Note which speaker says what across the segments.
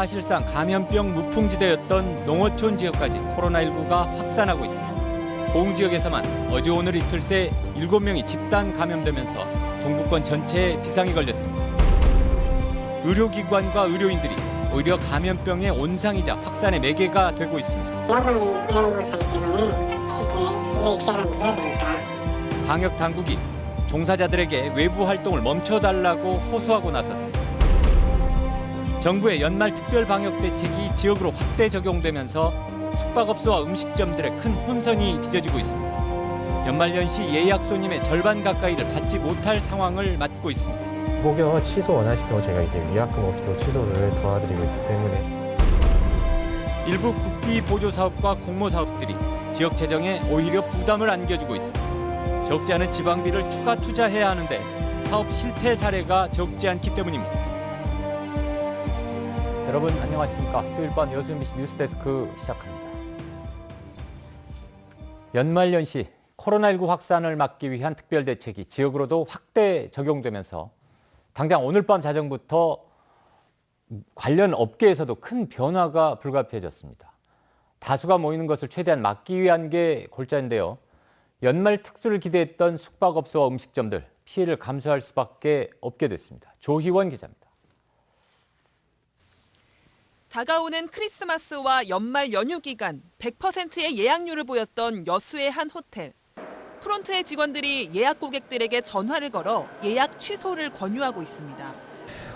Speaker 1: 사실상 감염병 무풍지대였던 농어촌 지역까지 코로나19가 확산하고 있습니다. 고흥 지역에서만 어제 오늘 이틀 새 7명이 집단 감염되면서 동부권 전체에 비상이 걸렸습니다. 의료기관과 의료인들이 오히려 감염병의 온상이자 확산의 매개가 되고 있습니다. 방역 당국이 종사자들에게 외부 활동을 멈춰달라고 호소하고 나섰습니다. 정부의 연말 특별 방역 대책이 지역으로 확대 적용되면서 숙박업소와 음식점들의 큰 혼선이 빚어지고 있습니다. 연말연시 예약 손님의 절반 가까이를 받지 못할 상황을 맞고 있습니다.
Speaker 2: 혹여 취소 원하실 경우 제가 이제 위약금 없이도 취소를 도와드리고 있기 때문에
Speaker 1: 일부 국비 보조 사업과 공모 사업들이 지역 재정에 오히려 부담을 안겨주고 있습니다. 적지 않은 지방비를 추가 투자해야 하는데 사업 실패 사례가 적지 않기 때문입니다. 여러분 안녕하십니까? 수요일 밤 여수 MBC 뉴스데스크 시작합니다. 연말연시 코로나19 확산을 막기 위한 특별대책이 지역으로도 확대 적용되면서 당장 오늘 밤 자정부터 관련 업계에서도 큰 변화가 불가피해졌습니다. 다수가 모이는 것을 최대한 막기 위한 게 골자인데요. 연말 특수를 기대했던 숙박업소와 음식점들 피해를 감수할 수밖에 없게 됐습니다. 조희원 기자입니다.
Speaker 3: 다가오는 크리스마스와 연말 연휴 기간 100%의 예약률을 보였던 여수의 한 호텔. 프론트의 직원들이 예약 고객들에게 전화를 걸어 예약 취소를 권유하고 있습니다.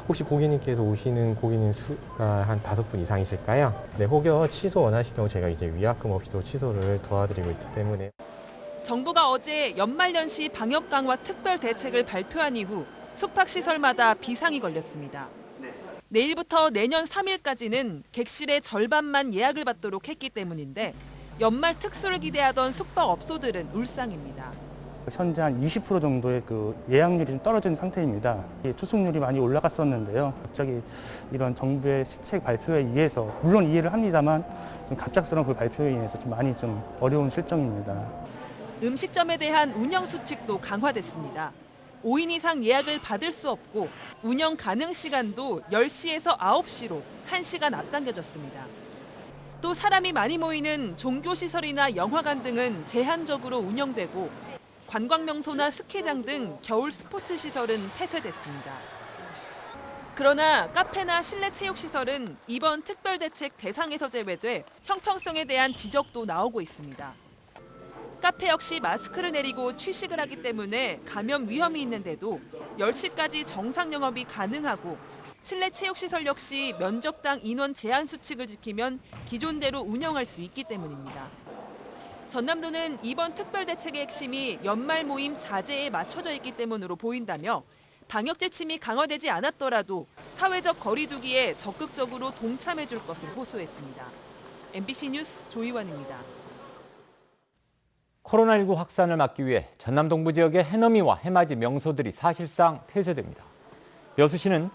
Speaker 2: 혹시 고객님께서 오시는 고객님 수가 한 5분 이상이실까요? 네, 혹여 취소 원하실 경우 제가 이제 위약금 없이도 취소를 도와드리고 있기 때문에
Speaker 3: 정부가 어제 연말연시 방역 강화 특별 대책을 발표한 이후 숙박시설마다 비상이 걸렸습니다. 내일부터 내년 3일까지는 객실의 절반만 예약을 받도록 했기 때문인데 연말 특수를 기대하던 숙박업소들은 울상입니다.
Speaker 4: 현재 한 20% 정도의 그 예약률이 좀 떨어진 상태입니다. 투숙률이 많이 올라갔었는데요. 갑자기 이런 정부의 시책 발표에 의해서 물론 이해를 합니다만 좀 갑작스러운 그 발표에 의해서 좀 많이 좀 어려운 실정입니다.
Speaker 3: 음식점에 대한 운영 수칙도 강화됐습니다. 5인 이상 예약을 받을 수 없고 운영 가능 시간도 10시에서 9시로 1시간 앞당겨졌습니다. 또 사람이 많이 모이는 종교시설이나 영화관 등은 제한적으로 운영되고 관광명소나 스키장 등 겨울 스포츠 시설은 폐쇄됐습니다. 그러나 카페나 실내 체육시설은 이번 특별대책 대상에서 제외돼 형평성에 대한 지적도 나오고 있습니다. 카페 역시 마스크를 내리고 취식을 하기 때문에 감염 위험이 있는데도 10시까지 정상 영업이 가능하고 실내 체육시설 역시 면적당 인원 제한 수칙을 지키면 기존대로 운영할 수 있기 때문입니다. 전남도는 이번 특별대책의 핵심이 연말 모임 자제에 맞춰져 있기 때문으로 보인다며 방역 지침이 강화되지 않았더라도 사회적 거리 두기에 적극적으로 동참해 줄 것을 호소했습니다. MBC 뉴스 조희원입니다.
Speaker 1: 코로나19 확산을 막기 위해 전남 동부 지역의 해넘이와 해맞이 명소들이 사실상 폐쇄됩니다. 여수시는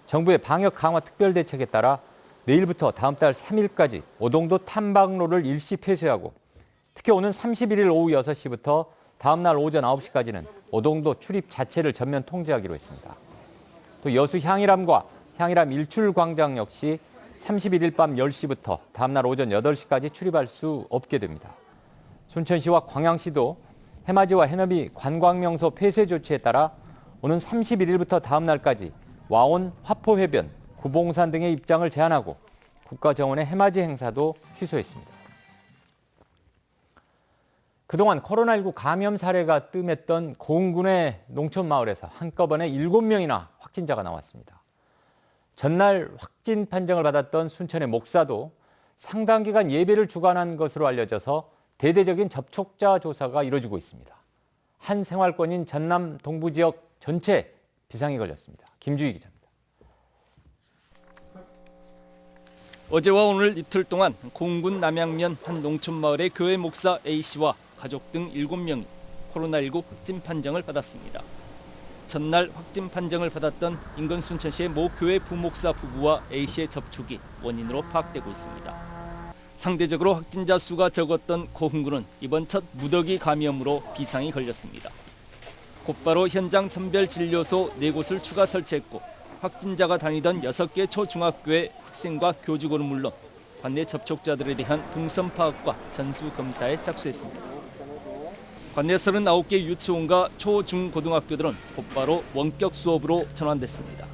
Speaker 1: 정부의 방역 강화 특별대책에 따라 내일부터 다음 달 3일까지 오동도 탐방로를 일시 폐쇄하고 특히 오는 31일 오후 6시부터 다음 날 오전 9시까지는 오동도 출입 자체를 전면 통제하기로 했습니다. 또 여수 향일암과 향일암 일출광장 역시 31일 밤 10시부터 다음 날 오전 8시까지 출입할 수 없게 됩니다. 순천시와 광양시도 해맞이와 해넘이 관광명소 폐쇄 조치에 따라 오는 31일부터 다음 날까지 와온, 화포해변, 구봉산 등의 입장을 제한하고 국가정원의 해맞이 행사도 취소했습니다. 그동안 코로나19 감염 사례가 뜸했던 고흥군의 농촌마을에서 한꺼번에 7명이나 확진자가 나왔습니다. 전날 확진 판정을 받았던 순천의 목사도 상당 기간 예배를 주관한 것으로 알려져서 대대적인 접촉자 조사가 이뤄지고 있습니다. 한 생활권인 전남 동부 지역 전체 비상이 걸렸습니다. 김주희 기자입니다.
Speaker 5: 어제와 오늘 이틀 동안 고흥군 남양면 한 농촌마을의 교회 목사 A씨와 가족 등 7명이 코로나19 확진 판정을 받았습니다. 전날 확진 판정을 받았던 인근 순천시의 모 교회 부목사 부부와 A씨의 접촉이 원인으로 파악되고 있습니다. 상대적으로 확진자 수가 적었던 고흥군은 이번 첫 무더기 감염으로 비상이 걸렸습니다. 곧바로 현장 선별 진료소 4곳을 추가 설치했고 확진자가 다니던 6개 초중학교에 학생과 교직원은 물론 관내 접촉자들에 대한 동선 파악과 전수 검사에 착수했습니다. 관내 39개 유치원과 초, 중, 고등학교들은 곧바로 원격 수업으로 전환됐습니다.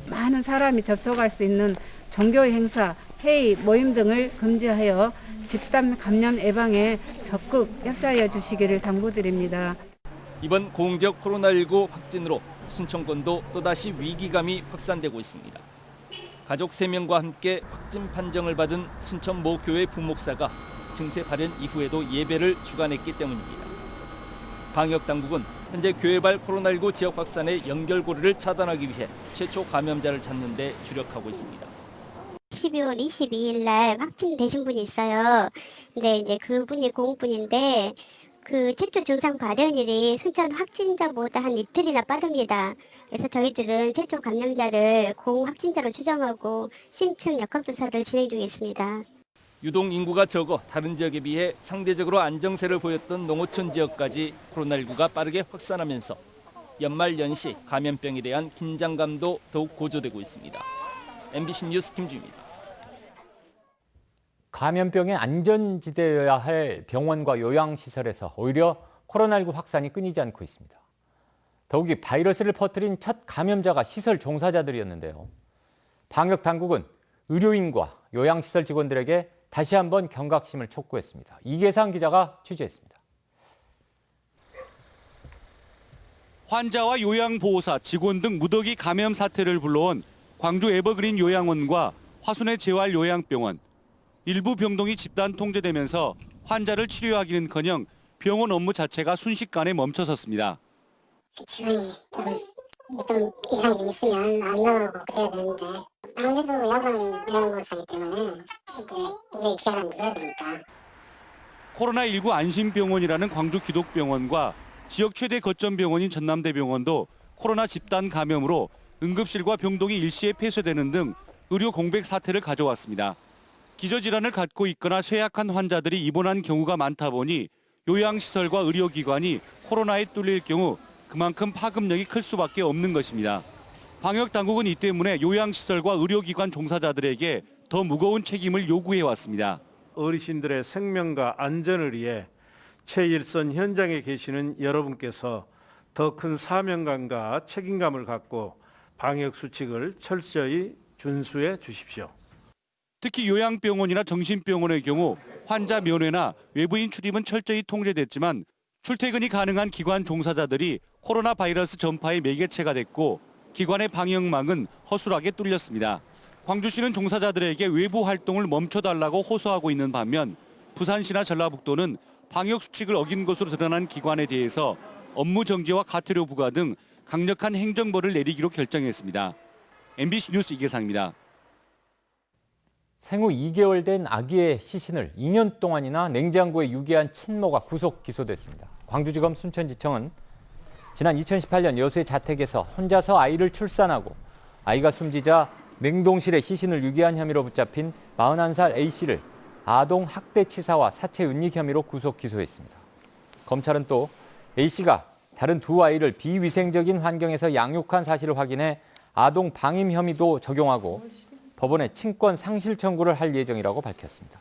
Speaker 6: 많은 사람이 접촉할 수 있는 종교 행사, 회의, 모임 등을 금지하여 집단 감염 예방에 적극 협조하여 주시기를 당부드립니다.
Speaker 5: 이번 공적 코로나19 확진으로 순천권도 또다시 위기감이 확산되고 있습니다. 가족 3명과 함께 확진 판정을 받은 순천 모 교회 부목사가 증세 발현 이후에도 예배를 주관했기 때문입니다. 방역당국은 현재 교회발 코로나19 지역 확산의 연결고리를 차단하기 위해 최초 감염자를 찾는 데 주력하고 있습니다.
Speaker 7: 12월 22일 날 확진되신 분이 있어요. 근데 이제 그분이 공분인데 그 최초 증상 발현일이 순천 확진자보다 한 이틀이나 빠릅니다. 그래서 저희들은 최초 감염자를 공확진자로 추정하고 심층 역학조사를 진행 중에 있습니다.
Speaker 5: 유동 인구가 적어 다른 지역에 비해 상대적으로 안정세를 보였던 농어촌 지역까지 코로나19가 빠르게 확산하면서 연말 연시 감염병에 대한 긴장감도 더욱 고조되고 있습니다. MBC 뉴스 김주입니다.
Speaker 1: 감염병의 안전지대여야 할 병원과 요양시설에서 오히려 코로나19 확산이 끊이지 않고 있습니다. 더욱이 바이러스를 퍼뜨린 첫 감염자가 시설 종사자들이었는데요. 방역당국은 의료인과 요양시설 직원들에게 다시 한번 경각심을 촉구했습니다. 이계상 기자가 취재했습니다.
Speaker 8: 환자와 요양보호사, 직원 등 무더기 감염 사태를 불러온 광주 에버그린 요양원과 화순의 재활요양병원. 일부 병동이 집단 통제되면서 환자를 치료하기는커녕 병원 업무 자체가 순식간에 멈춰섰습니다.
Speaker 9: 지금이 좀 이상이 좀 있으면 안 나가고 그래야 되는데 아무래도 야간 요양보호사이기 때문에 이제 기간을 늦어야 되니까.
Speaker 8: 코로나19 안심병원이라는 광주 기독병원과 지역 최대 거점병원인 전남대병원도 코로나 집단 감염으로 응급실과 병동이 일시에 폐쇄되는 등 의료 공백 사태를 가져왔습니다. 기저질환을 갖고 있거나 쇠약한 환자들이 입원한 경우가 많다 보니 요양시설과 의료기관이 코로나에 뚫릴 경우 그만큼 파급력이 클 수밖에 없는 것입니다. 방역당국은 이 때문에 요양시설과 의료기관 종사자들에게 더 무거운 책임을 요구해왔습니다.
Speaker 10: 어르신들의 생명과 안전을 위해 최일선 현장에 계시는 여러분께서 더 큰 사명감과 책임감을 갖고 방역수칙을 철저히 준수해 주십시오.
Speaker 8: 특히 요양병원이나 정신병원의 경우 환자 면회나 외부인 출입은 철저히 통제됐지만 출퇴근이 가능한 기관 종사자들이 코로나 바이러스 전파의 매개체가 됐고 기관의 방역망은 허술하게 뚫렸습니다. 광주시는 종사자들에게 외부 활동을 멈춰달라고 호소하고 있는 반면 부산시나 전라북도는 방역 수칙을 어긴 것으로 드러난 기관에 대해서 업무 정지와 과태료 부과 등 강력한 행정벌을 내리기로 결정했습니다. MBC 뉴스 이계상입니다.
Speaker 1: 생후 2개월 된 아기의 시신을 2년 동안이나 냉장고에 유기한 친모가 구속 기소됐습니다. 광주지검 순천지청은 지난 2018년 여수의 자택에서 혼자서 아이를 출산하고 아이가 숨지자 냉동실에 시신을 유기한 혐의로 붙잡힌 41살 A씨를 아동 학대치사와 사체 은닉 혐의로 구속 기소했습니다. 검찰은 또 A씨가 다른 두 아이를 비위생적인 환경에서 양육한 사실을 확인해 아동 방임 혐의도 적용하고 법원에 친권 상실 청구를 할 예정이라고 밝혔습니다.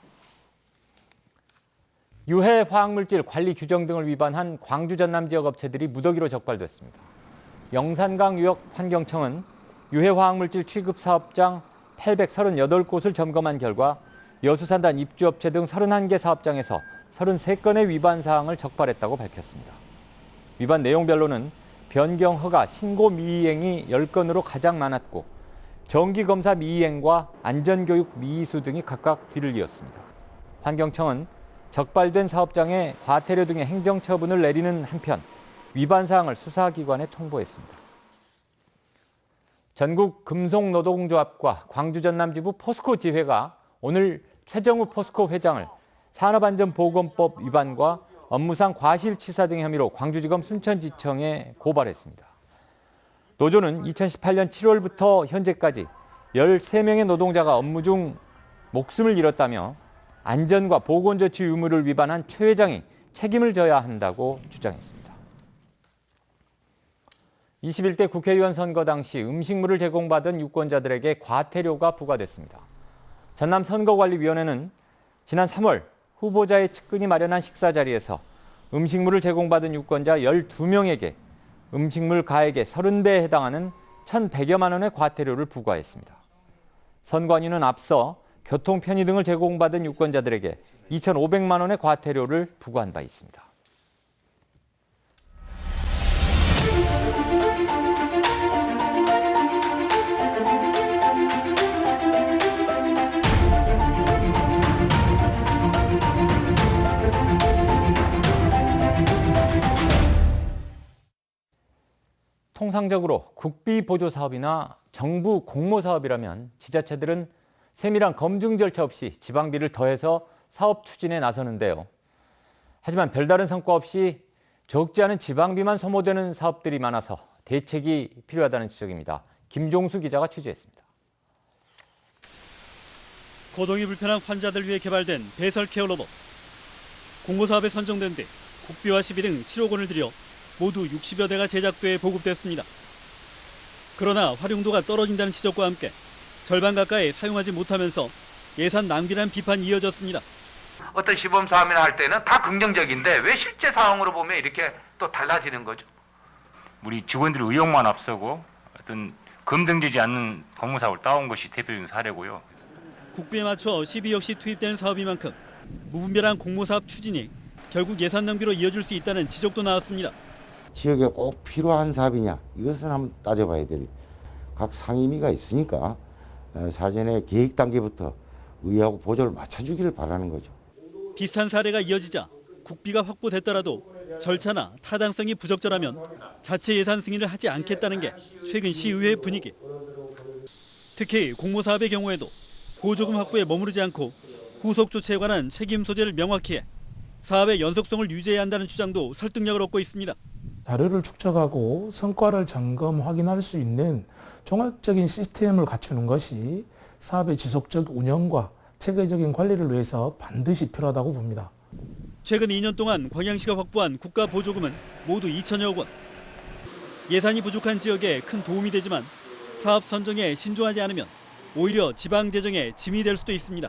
Speaker 1: 유해 화학물질 관리 규정 등을 위반한 광주 전남 지역 업체들이 무더기로 적발됐습니다. 영산강 유역 환경청은 유해 화학물질 취급 사업장 838곳을 점검한 결과 여수산단 입주업체 등 31개 사업장에서 33건의 위반 사항을 적발했다고 밝혔습니다. 위반 내용별로는 변경 허가 신고 미이행이 10건으로 가장 많았고 정기검사 미이행과 안전교육 미이수 등이 각각 뒤를 이었습니다. 환경청은 적발된 사업장에 과태료 등의 행정처분을 내리는 한편 위반 사항을 수사기관에 통보했습니다. 전국 금속노동조합과 광주 전남지부 포스코 지회가 오늘 최정우 포스코 회장을 산업안전보건법 위반과 업무상 과실치사 등의 혐의로 광주지검 순천지청에 고발했습니다. 노조는 2018년 7월부터 현재까지 13명의 노동자가 업무 중 목숨을 잃었다며 안전과 보건조치 의무를 위반한 최 회장이 책임을 져야 한다고 주장했습니다. 21대 국회의원 선거 당시 음식물을 제공받은 유권자들에게 과태료가 부과됐습니다. 전남선거관리위원회는 지난 3월 후보자의 측근이 마련한 식사 자리에서 음식물을 제공받은 유권자 12명에게 음식물 가액의 30배에 해당하는 1,100여만 원의 과태료를 부과했습니다. 선관위는 앞서 교통 편의 등을 제공받은 유권자들에게 2,500만 원의 과태료를 부과한 바 있습니다. 통상적으로 국비 보조 사업이나 정부 공모 사업이라면 지자체들은 세밀한 검증 절차 없이 지방비를 더해서 사업 추진에 나서는데요. 하지만 별다른 성과 없이 적지 않은 지방비만 소모되는 사업들이 많아서 대책이 필요하다는 지적입니다. 김종수 기자가 취재했습니다.
Speaker 11: 거동이 불편한 환자들 위해 개발된 배설 케어 로봇. 공모 사업에 선정된 뒤 국비와 시비 등 7억 원을 들여 모두 60여 대가 제작돼 보급됐습니다. 그러나 활용도가 떨어진다는 지적과 함께 절반 가까이 사용하지 못하면서 예산 낭비라는 비판이 이어졌습니다.
Speaker 12: 어떤 시범 사업이나 할 때는 다 긍정적인데 왜 실제 상황으로 보면 이렇게 또 달라지는 거죠?
Speaker 13: 우리 직원들이 의욕만 앞서고 어떤 검증되지 않는 공모 사업을 따온 것이 대표적인 사례고요.
Speaker 11: 국비에 맞춰 시비 역시 투입되는 사업인 만큼 무분별한 공모 사업 추진이 결국 예산 낭비로 이어질 수 있다는 지적도 나왔습니다.
Speaker 14: 지역에 꼭 필요한 사업이냐 이것은 한번 따져봐야 될 각 상임위가 있으니까 사전에 계획 단계부터 의회하고 보조를 맞춰주기를 바라는 거죠.
Speaker 11: 비슷한 사례가 이어지자 국비가 확보됐더라도 절차나 타당성이 부적절하면 자체 예산 승인을 하지 않겠다는 게 최근 시의회 분위기. 특히 공모 사업의 경우에도 보조금 확보에 머무르지 않고 후속 조치에 관한 책임 소재를 명확히 해 사업의 연속성을 유지해야 한다는 주장도 설득력을 얻고 있습니다.
Speaker 15: 자료를 축적하고 성과를 점검, 확인할 수 있는 종합적인 시스템을 갖추는 것이 사업의 지속적 운영과 체계적인 관리를 위해서 반드시 필요하다고 봅니다.
Speaker 11: 최근 2년 동안 광양시가 확보한 국가 보조금은 모두 2천여억 원. 예산이 부족한 지역에 큰 도움이 되지만 사업 선정에 신중하지 않으면 오히려 지방 재정에 짐이 될 수도 있습니다.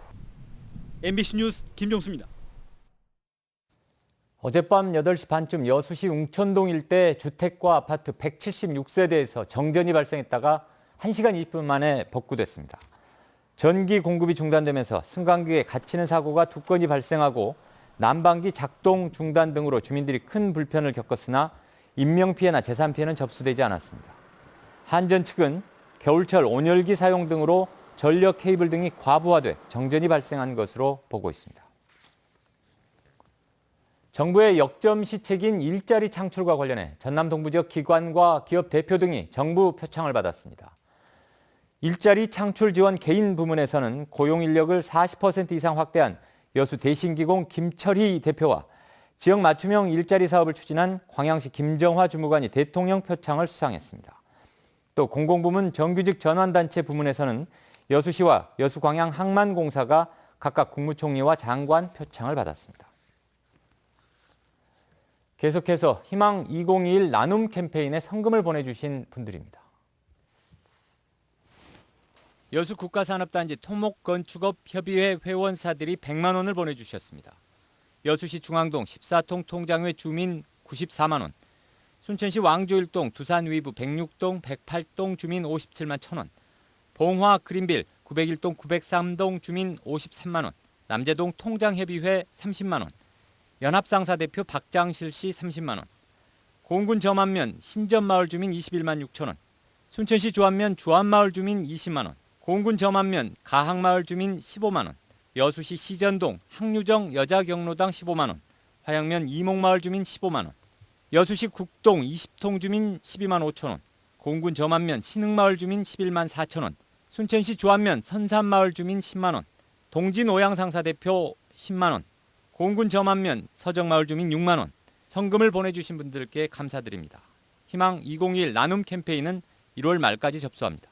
Speaker 11: MBC 뉴스 김종수입니다.
Speaker 1: 어젯밤 8시 반쯤 여수시 웅천동 일대 주택과 아파트 176세대에서 정전이 발생했다가 1시간 20분 만에 복구됐습니다. 전기 공급이 중단되면서 승강기에 갇히는 사고가 2건이 발생하고 난방기 작동 중단 등으로 주민들이 큰 불편을 겪었으나 인명피해나 재산피해는 접수되지 않았습니다. 한전 측은 겨울철 온열기 사용 등으로 전력 케이블 등이 과부하돼 정전이 발생한 것으로 보고 있습니다. 정부의 역점 시책인 일자리 창출과 관련해 전남 동부 지역 기관과 기업 대표 등이 정부 표창을 받았습니다. 일자리 창출 지원 개인 부문에서는 고용 인력을 40% 이상 확대한 여수 대신기공 김철희 대표와 지역 맞춤형 일자리 사업을 추진한 광양시 김정화 주무관이 대통령 표창을 수상했습니다. 또 공공부문 정규직 전환단체 부문에서는 여수시와 여수광양항만공사가 각각 국무총리와 장관 표창을 받았습니다. 계속해서 희망 2021 나눔 캠페인에 성금을 보내주신 분들입니다. 여수국가산업단지 토목건축업협의회 회원사들이 100만 원을 보내주셨습니다. 여수시 중앙동 14통 통장회 주민 94만 원, 순천시 왕조1동 두산위브 106동 108동 주민 57만 1,000원, 봉화 그린빌 901동 903동 주민 53만 원, 남재동 통장협의회 30만 원, 연합상사 대표 박장실 씨 30만 원, 공군 점안면 신전마을 주민 21만 6천 원, 순천시 주안면 주안마을 주민 20만 원, 공군 점안면 가항마을 주민 15만 원, 여수시 시전동 항유정 여자경로당 15만 원, 화양면 이목마을 주민 15만 원, 여수시 국동 20통 주민 12만 5천 원, 공군 점안면 신흥마을 주민 11만 4천 원, 순천시 주안면 선산마을 주민 10만 원, 동진 오양상사 대표 10만 원, 공군 점안면 서정마을 주민 6만 원, 성금을 보내주신 분들께 감사드립니다. 희망 2021 나눔 캠페인은 1월 말까지 접수합니다.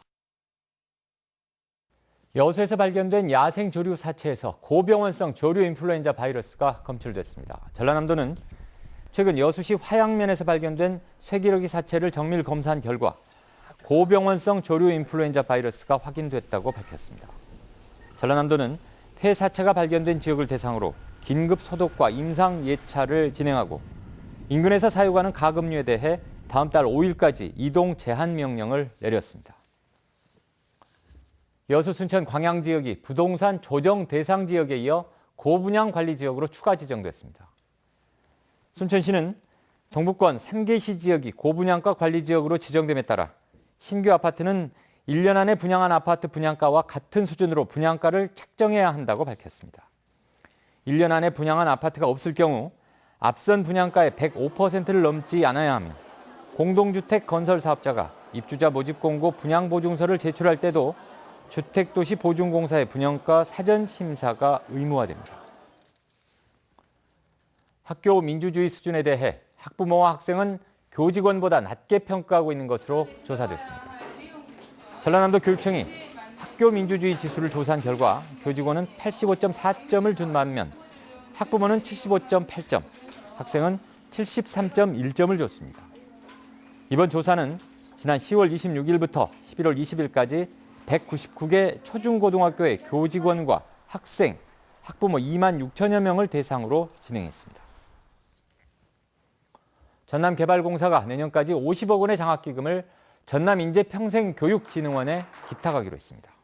Speaker 1: 여수에서 발견된 야생 조류 사체에서 고병원성 조류 인플루엔자 바이러스가 검출됐습니다. 전라남도는 최근 여수시 화양면에서 발견된 쇠기러기 사체를 정밀 검사한 결과 고병원성 조류 인플루엔자 바이러스가 확인됐다고 밝혔습니다. 전라남도는 폐사체가 발견된 지역을 대상으로 긴급 소독과 임상 예찰을 진행하고 인근에서 사육하는 가금류에 대해 다음 달 5일까지 이동 제한 명령을 내렸습니다. 여수 순천 광양 지역이 부동산 조정 대상 지역에 이어 고분양 관리 지역으로 추가 지정됐습니다. 순천시는 동부권 3개시 지역이 고분양가 관리 지역으로 지정됨에 따라 신규 아파트는 1년 안에 분양한 아파트 분양가와 같은 수준으로 분양가를 책정해야 한다고 밝혔습니다. 1년 안에 분양한 아파트가 없을 경우 앞선 분양가의 105%를 넘지 않아야 하며 공동주택 건설 사업자가 입주자 모집 공고 분양 보증서를 제출할 때도 주택도시보증공사의 분양가 사전 심사가 의무화됩니다. 학교 민주주의 수준에 대해 학부모와 학생은 교직원보다 낮게 평가하고 있는 것으로 조사됐습니다. 전라남도 교육청이 학교 민주주의 지수를 조사한 결과 교직원은 85.4점을 준 반면 학부모는 75.8점, 학생은 73.1점을 줬습니다. 이번 조사는 지난 10월 26일부터 11월 20일까지 199개 초중고등학교의 교직원과 학생, 학부모 2만 6천여 명을 대상으로 진행했습니다. 전남개발공사가 내년까지 50억 원의 장학기금을 전남인재평생교육진흥원에 기탁하기로 했습니다.